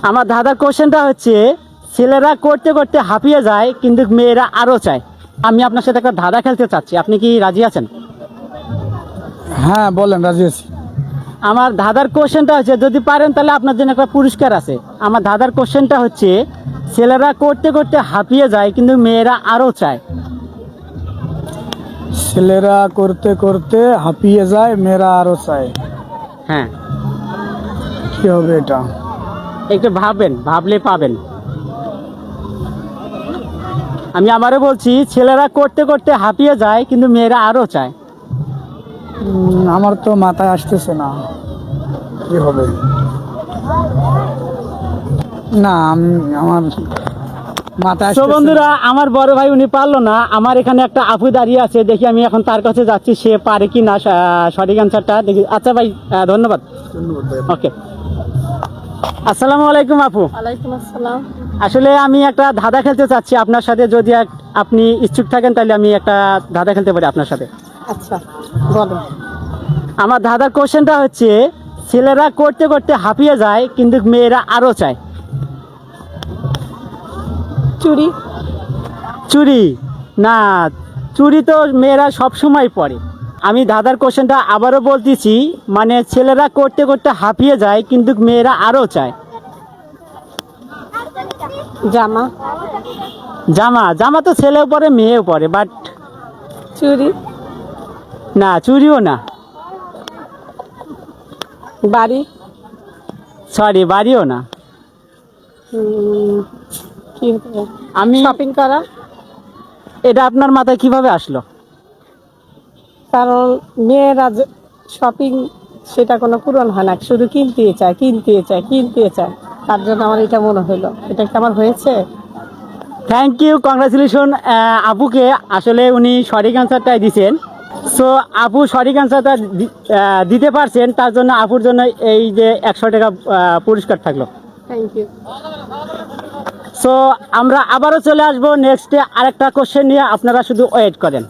আমার দাদার কোশ্চেনটা হচ্ছে, ছেলেরা করতে করতে হাঁপিয়ে যায় কিন্তু মেয়েরা আরও চায়। আমি আপনার সাথে একটা ধাঁধা খেলতে চাচ্ছি, আপনি কি রাজি আছেন? হ্যাঁ বলেন, রাজি আছি। আমার দাদার কোশ্চেনটা হচ্ছে, যদি পারেন তাহলে আপনার জন্য একটা পুরস্কার আছে। আমার দাদার কোশ্চেনটা হচ্ছে, ছেলেরা করতে করতে হাঁপিয়ে যায় কিন্তু মেয়েরা আরও চায়। ছেলেরা করতে করতে হাঁপিয়ে যায়, মেয়েরা আরো চায়। হ্যাঁ, কি হবে এটা? একটু ভাববেন, ভাবলে পাবেন। আমি আবারও বলছি, ছেলেরা করতে করতে হাঁপিয়ে যায় কিন্তু মেয়েরা আরও চায়। আমার তো মাথায় আসতেছে না, কি হবে? না, আমার মাথায় তো আসতেছে না। বন্ধুরা, আমার বড় ভাই উনি পারলো না। আমার এখানে একটা আপু দাঁড়িয়ে আছে, দেখি আমি এখন তার কাছে যাচ্ছি, সে পারে কি না সঠিক অ্যান্সারটা দেখি। আচ্ছা ভাই, ধন্যবাদ। ধন্যবাদ ভাই। ওকে, আসসালামু আলাইকুম আপু। ওয়ালাইকুম আসসালাম। আসলে আমি একটা ধাঁধা খেলতে চাচ্ছি আপনার সাথে, যদি আপনি ইচ্ছুক থাকেন তাহলে আমি একটা ধাঁধা খেলতে পারি আপনার সাথে। আচ্ছা, বলো। আমার ধাঁধার কোশ্চেনটা হচ্ছে, ছেলেরা করতে করতে হাঁপিয়ে যায় কিন্তু মেয়েরা আরও চায়। চুরি। চুরি না, চুরি তো মেয়েরা সব সময় পরে। আমি দাদার কোশ্চেনটা আবারও বলতেছি, মানে ছেলেরা করতে করতে হাঁপিয়ে যায় কিন্তু মেয়েরা আরও চায়। জামা। জামা? জামা তো ছেলেও পরে মেয়েও পরে, বাট চুরি। না, চুরিও না। বাড়ি। সরি, বাড়িও না। কি হতে পারে? আমি শপিং করা। এটা আপনার মাথায় কিভাবে আসলো? কারণ মেয়েরা শপিং সেটা কোনো পূরণ হয় না, শুধু কিনতে চায়, কিনতে চায়, কিনতে চায়। তার জন্য আমার এটা মনে হলো। এটা কি আমার হয়েছে? থ্যাংক ইউ, কংগ্রাচুলেশন আপুকে। আসলে উনি সঠিক অ্যান্সারটাই দিয়েছেন। সো আপু সঠিক অ্যান্সারটা দিতে পারছেন, তার জন্য আপুর জন্য এই যে 100 টাকা পুরস্কার থাকলো। Thank you. সো আমরা আবারও চলে আসবো নেক্সটে আরেকটা কোশ্চেন নিয়ে, আপনারা শুধু ওয়েট করেন।